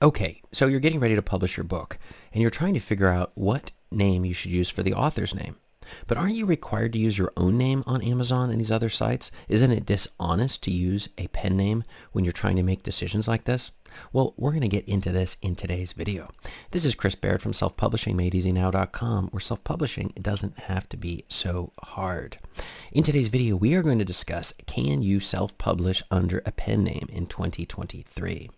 Okay, so you're getting ready to publish your book, and you're trying to figure out what name you should use for the author's name. But aren't you required to use your own name on Amazon and these other sites? Isn't it dishonest to use a pen name when you're trying to make decisions like this? Well, we're going to get into this in today's video. This is Chris Baird from selfpublishingmadeeasynow.com, where self-publishing doesn't have to be so hard. In today's video, we are going to discuss, can you self-publish under a pen name in 2023?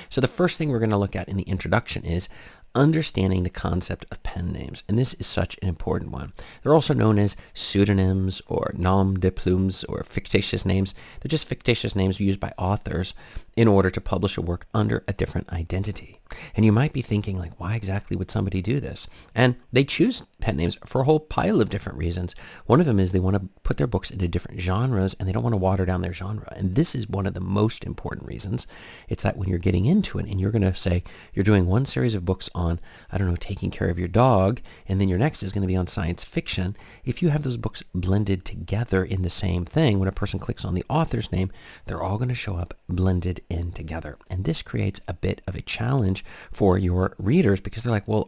So the first thing we're going to look at in the introduction is understanding the concept of pen names, and this is such an important one. They're also known as pseudonyms or nom de plumes or fictitious names. They're just fictitious names used by authors in order to publish a work under a different identity. And you might be thinking, like, why exactly would somebody do this? And they choose pen names for a whole pile of different reasons. One of them is they want to put their books into different genres, and they don't want to water down their genre. And this is one of the most important reasons. It's that when you're getting into it and you're going to say you're doing one series of books on, I don't know, taking care of your dog, and then your next is going to be on science fiction. If you have those books blended together in the same thing, when a person clicks on the author's name, they're all going to show up blended in together. And this creates a bit of a challenge for your readers, because they're like, well,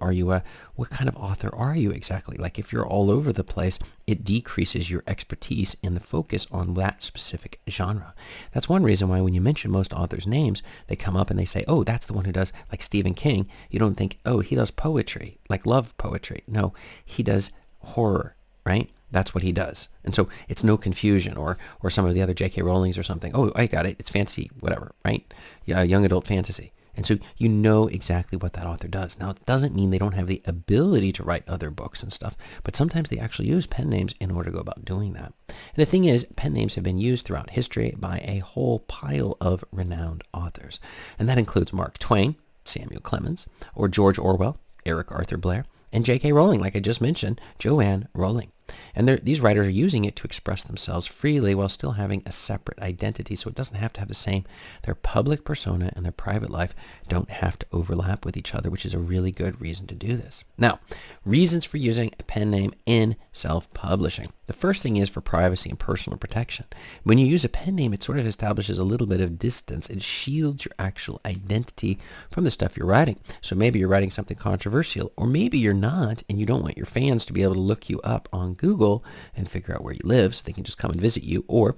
what kind of author are you exactly? Like, if you're all over the place, it decreases your expertise in the focus on that specific genre. That's one reason why when you mention most authors' names, they come up and they say, oh, that's the one who does, like Stephen King. You don't think, oh, he does poetry, like love poetry. No, he does horror, right? That's what he does. And so it's no confusion, or some of the other J.K. Rowling's or something. Oh, I got it. It's fantasy, whatever, right? Yeah, young adult fantasy. And so you know exactly what that author does. Now, it doesn't mean they don't have the ability to write other books and stuff, but sometimes they actually use pen names in order to go about doing that. And the thing is, pen names have been used throughout history by a whole pile of renowned authors. And that includes Mark Twain, Samuel Clemens, or George Orwell, Eric Arthur Blair, and J.K. Rowling, like I just mentioned, Joanne Rowling. And these writers are using it to express themselves freely while still having a separate identity, so it doesn't have to have the same. Their public persona and their private life don't have to overlap with each other, which is a really good reason to do this. Now, reasons for using a pen name in self-publishing. The first thing is for privacy and personal protection. When you use a pen name, it sort of establishes a little bit of distance. It shields your actual identity from the stuff you're writing. So maybe you're writing something controversial, or maybe you're not, and you don't want your fans to be able to look you up on Google and figure out where you live so they can just come and visit you, or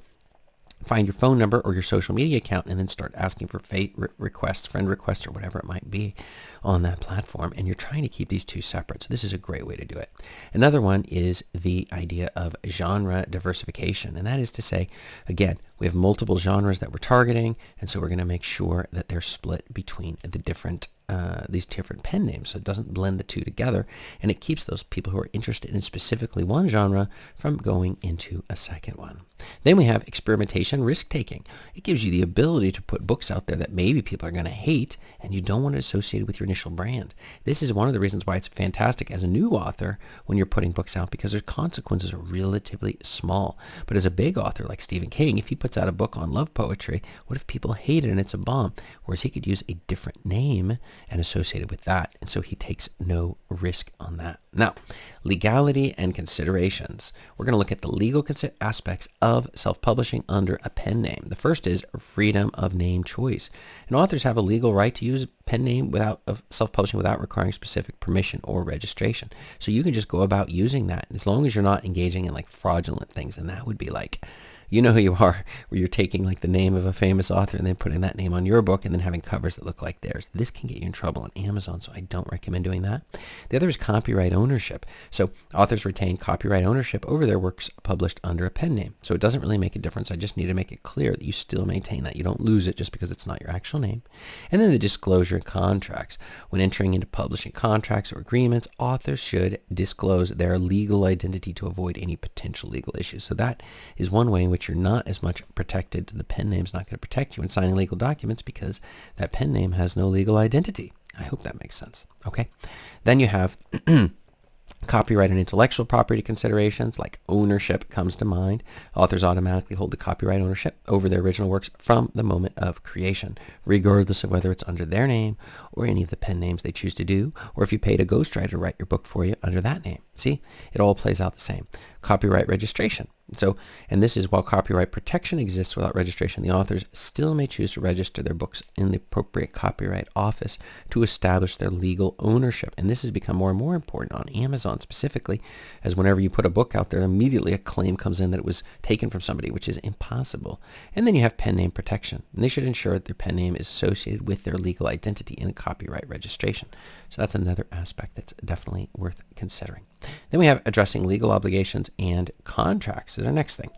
find your phone number or your social media account and then start asking for requests, friend requests, or whatever it might be on that platform. And you're trying to keep these two separate. So this is a great way to do it. Another one is the idea of genre diversification. And that is to say, again, we have multiple genres that we're targeting. And so we're going to make sure that they're split between the different these different pen names, so it doesn't blend the two together, and it keeps those people who are interested in specifically one genre from going into a second one. Then we have experimentation, risk-taking. It gives you the ability to put books out there that maybe people are going to hate, and you don't want it associated with your initial brand. This is one of the reasons why it's fantastic as a new author when you're putting books out, because their consequences are relatively small. But as a big author like Stephen King, if he puts out a book on love poetry, what if people hate it and it's a bomb? Whereas he could use a different name and associated with that, and so he takes no risk on that. Now, legality and considerations. We're going to look at the legal aspects of self-publishing under a pen name. The first is freedom of name choice. And authors have a legal right to use a pen name of self-publishing without requiring specific permission or registration. So you can just go about using that as long as you're not engaging in like fraudulent things, and that would be like, you know who you are, where you're taking like the name of a famous author and then putting that name on your book and then having covers that look like theirs. This can get you in trouble on Amazon, so I don't recommend doing that. The other is copyright ownership. So authors retain copyright ownership over their works published under a pen name. So it doesn't really make a difference. I just need to make it clear that you still maintain that. You don't lose it just because it's not your actual name. And then the disclosure contracts. When entering into publishing contracts or agreements, authors should disclose their legal identity to avoid any potential legal issues. So that is one way in which you're not as much protected. The pen name's not going to protect you in signing legal documents because that pen name has no legal identity. I hope that makes sense. Okay. Then you have copyright and intellectual property considerations, like ownership comes to mind. Authors automatically hold the copyright ownership over their original works from the moment of creation, regardless of whether it's under their name or any of the pen names they choose to do, or if you paid a ghostwriter to write your book for you under that name. See, it all plays out the same. Copyright registration. So, and this is while copyright protection exists without registration, the authors still may choose to register their books in the appropriate copyright office to establish their legal ownership. And this has become more and more important on Amazon specifically, as whenever you put a book out there, immediately a claim comes in that it was taken from somebody, which is impossible. And then you have pen name protection. And they should ensure that their pen name is associated with their legal identity in copyright registration. So that's another aspect that's definitely worth considering. Then we have addressing legal obligations and contracts is our next thing.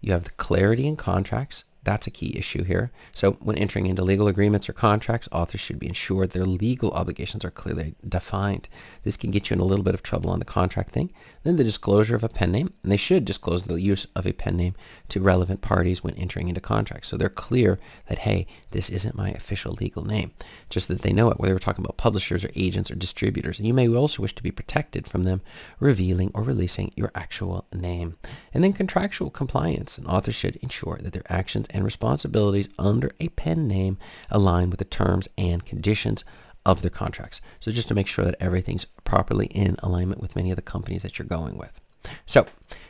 You have the clarity in contracts. That's a key issue here. So when entering into legal agreements or contracts, authors should be ensured their legal obligations are clearly defined. This can get you in a little bit of trouble on the contract thing. Then the disclosure of a pen name, and they should disclose the use of a pen name to relevant parties when entering into contracts. So they're clear that, hey, this isn't my official legal name. Just that they know it, whether we're talking about publishers or agents or distributors. And you may also wish to be protected from them revealing or releasing your actual name. And then contractual compliance. An author should ensure that their actions and responsibilities under a pen name align with the terms and conditions of their contracts. So just to make sure that everything's properly in alignment with many of the companies that you're going with. So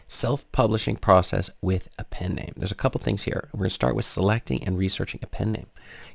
self-publishing process with a pen name. There's a couple things here. We're going to start with selecting and researching a pen name.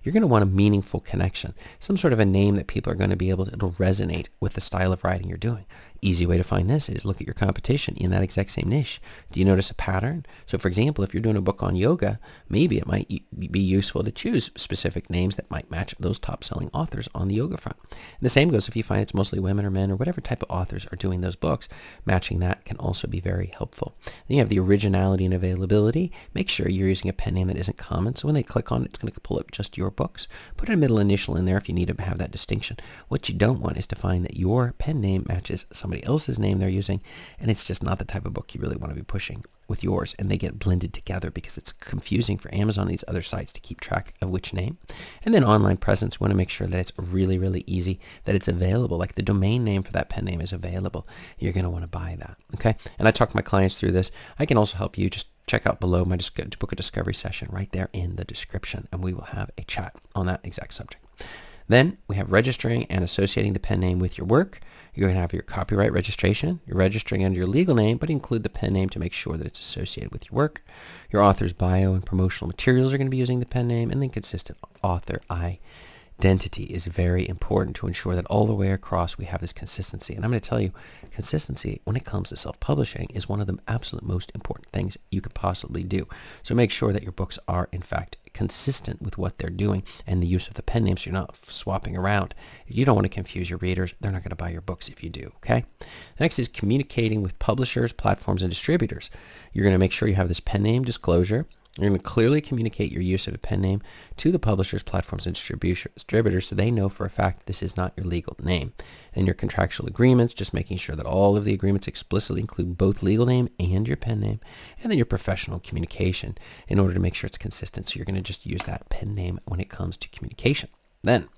You're going to want a meaningful connection, some sort of a name that people are going to be able to, it'll resonate with the style of writing you're doing. Easy way to find this is look at your competition in that exact same niche. Do you notice a pattern? So for example, if you're doing a book on yoga, maybe it might be useful to choose specific names that might match those top-selling authors on the yoga front. And the same goes if you find it's mostly women or men or whatever type of authors are doing those books. Matching that can also be very helpful. Then you have the originality and availability. Make sure you're using a pen name that isn't common. So when they click on it, it's going to pull up just your books. Put a middle initial in there if you need to have that distinction. What you don't want is to find that your pen name matches somebody else's name they're using, and it's just not the type of book you really want to be pushing with yours, and they get blended together because it's confusing for Amazon and these other sites to keep track of which name. And then online presence, we want to make sure that it's really, really easy, that it's available, like the domain name for that pen name is available. You're going to want to buy that, okay? And I talk my clients through this. I can also help you. Just check out below my book a discovery session right there in the description, and we will have a chat on that exact subject. Then we have registering and associating the pen name with your work. You're going to have your copyright registration. You're registering under your legal name, but include the pen name to make sure that it's associated with your work. Your author's bio and promotional materials are going to be using the pen name, and then consistent author identity is very important to ensure that all the way across we have this consistency. And I'm going to tell you, consistency when it comes to self-publishing is one of the absolute most important things you could possibly do. So make sure that your books are, in fact, consistent with what they're doing and the use of the pen name so you're not swapping around. You don't want to confuse your readers. They're not going to buy your books if you do, okay? Next is communicating with publishers, platforms, and distributors. You're going to make sure you have this pen name disclosure. You're going to clearly communicate your use of a pen name to the publishers, platforms, and distributors so they know for a fact this is not your legal name. And your contractual agreements, just making sure that all of the agreements explicitly include both legal name and your pen name. And then your professional communication in order to make sure it's consistent. So you're going to just use that pen name when it comes to communication. Then,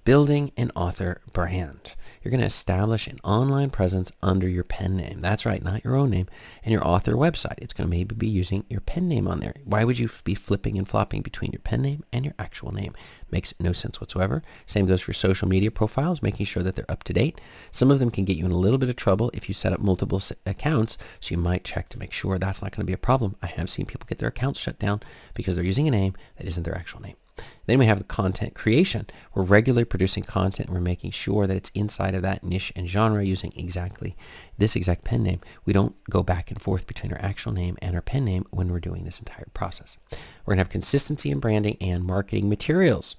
building an author brand. You're going to establish an online presence under your pen name. That's right, not your own name. And your author website. It's going to maybe be using your pen name on there. Why would you be flipping and flopping between your pen name and your actual name? Makes no sense whatsoever. Same goes for social media profiles, making sure that they're up to date. Some of them can get you in a little bit of trouble if you set up multiple accounts, so you might check to make sure that's not going to be a problem. I have seen people get their accounts shut down because they're using a name that isn't their actual name. Then we have the content creation. We're regularly producing content. We're making sure that it's inside of that niche and genre using exactly this exact pen name. We don't go back and forth between our actual name and our pen name when we're doing this entire process. We're going to have consistency in branding and marketing materials.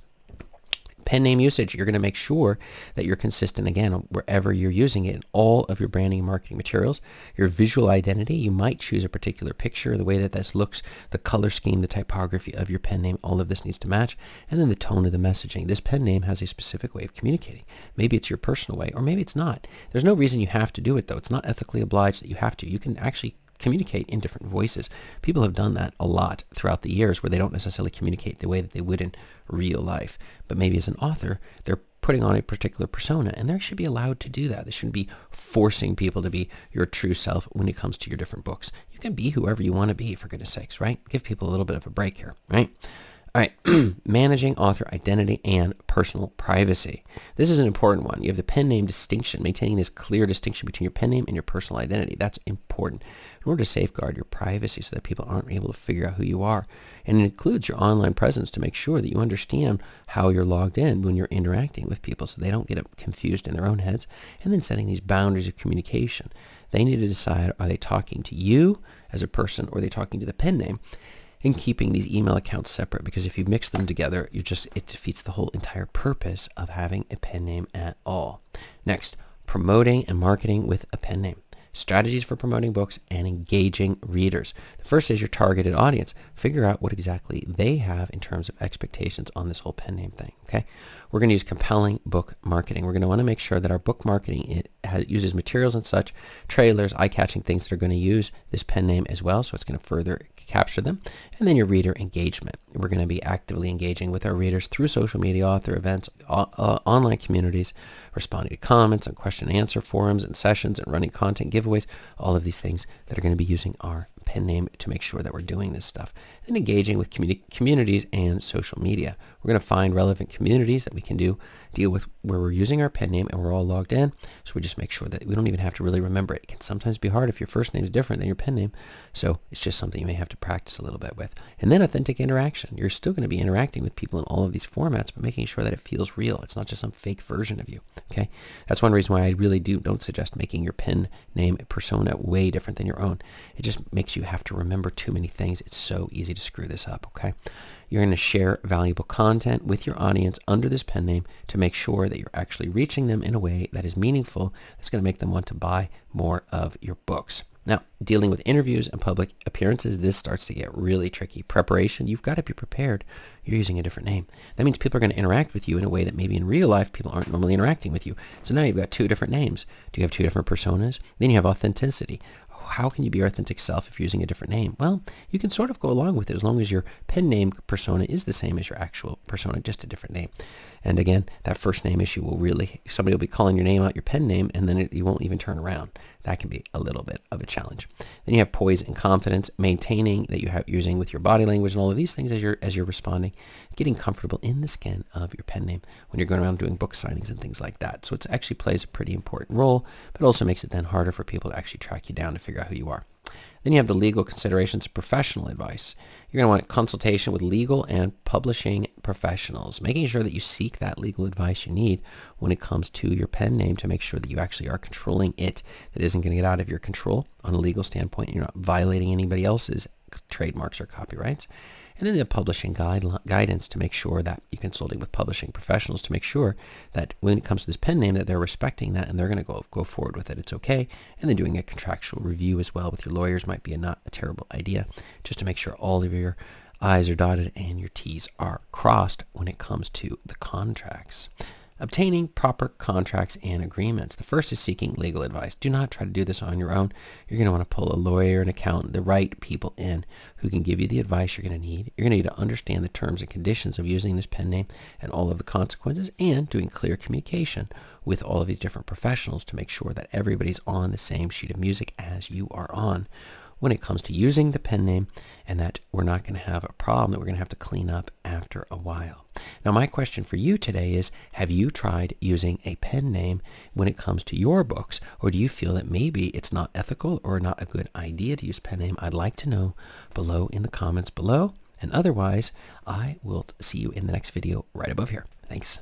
Pen name usage, you're going to make sure that you're consistent, again, wherever you're using it in all of your branding and marketing materials. Your visual identity, you might choose a particular picture, the way that this looks, the color scheme, the typography of your pen name, all of this needs to match. And then the tone of the messaging. This pen name has a specific way of communicating. Maybe it's your personal way, or maybe it's not. There's no reason you have to do it, though. It's not ethically obliged that you have to. You can actually communicate in different voices. People have done that a lot throughout the years where they don't necessarily communicate the way that they would in real life. But maybe as an author, they're putting on a particular persona, and they should be allowed to do that. They shouldn't be forcing people to be your true self when it comes to your different books. You can be whoever you want to be, for goodness sakes, right? Give people a little bit of a break here, right? All right, managing author identity and personal privacy. This is an important one. You have the pen name distinction, maintaining this clear distinction between your pen name and your personal identity. That's important in order to safeguard your privacy so that people aren't able to figure out who you are. And it includes your online presence to make sure that you understand how you're logged in when you're interacting with people so they don't get confused in their own heads. And then setting these boundaries of communication. They need to decide, are they talking to you as a person or are they talking to the pen name? And keeping these email accounts separate, because if you mix them together, it defeats the whole entire purpose of having a pen name at all. Next, promoting and marketing with a pen name. Strategies for promoting books and engaging readers. The first is your targeted audience. Figure out what exactly they have in terms of expectations on this whole pen name thing, okay? We're going to use compelling book marketing. We're going to want to make sure that our book marketing uses materials and such, trailers, eye-catching things that are going to use this pen name as well, so it's going to further capture them. And then your reader engagement. We're going to be actively engaging with our readers through social media, author events, online communities, responding to comments on question and answer forums and sessions and running content giveaways, all of these things that are going to be using our pen name to make sure that we're doing this stuff. And engaging with communities and social media. We're going to find relevant communities that we can deal with where we're using our pen name and we're all logged in. So we just make sure that we don't even have to really remember it. It can sometimes be hard if your first name is different than your pen name. So it's just something you may have to practice a little bit with. And then authentic interaction. You're still going to be interacting with people in all of these formats, but making sure that it feels real. It's not just some fake version of you. Okay. That's one reason why I really don't suggest making your pen name persona way different than your own. It just makes you have to remember too many things. It's so easy to screw this up. Okay. You're going to share valuable content with your audience under this pen name to make sure that you're actually reaching them in a way that is meaningful. That's going to make them want to buy more of your books. Now, dealing with interviews and public appearances, this starts to get really tricky. Preparation, you've got to be prepared. You're using a different name. That means people are going to interact with you in a way that maybe in real life people aren't normally interacting with you. So now you've got two different names. Do you have two different personas? Then you have authenticity. How can you be your authentic self if you're using a different name? Well, you can sort of go along with it as long as your pen name persona is the same as your actual persona, just a different name. And again, that first name issue somebody will be calling your name out, your pen name, and then you won't even turn around. That can be a little bit of a challenge. Then you have poise and confidence, maintaining that you have using with your body language and all of these things as you're responding, getting comfortable in the skin of your pen name when you're going around doing book signings and things like that. So it actually plays a pretty important role, but also makes it then harder for people to actually track you down to figure out who you are. Then you have the legal considerations of professional advice. You're going to want consultation with legal and publishing professionals, making sure that you seek that legal advice you need when it comes to your pen name to make sure that you actually are controlling it, that isn't going to get out of your control on a legal standpoint. You're not violating anybody else's trademarks or copyrights. And then the publishing guidance to make sure that you're consulting with publishing professionals to make sure that when it comes to this pen name that they're respecting that and they're going to go forward with it. It's okay. And then doing a contractual review as well with your lawyers might be not a terrible idea, just to make sure all of your I's are dotted and your T's are crossed when it comes to the contracts. Obtaining proper contracts and agreements. The first is seeking legal advice. Do not try to do this on your own. You're going to want to pull a lawyer, an accountant, the right people in who can give you the advice you're going to need. You're going to need to understand the terms and conditions of using this pen name and all of the consequences, and doing clear communication with all of these different professionals to make sure that everybody's on the same sheet of music as you are on when it comes to using the pen name, and that we're not going to have a problem that we're going to have to clean up after a while. Now, my question for you today is, have you tried using a pen name when it comes to your books, or do you feel that maybe it's not ethical or not a good idea to use pen name? I'd like to know below in the comments below, and otherwise, I will see you in the next video right above here. Thanks.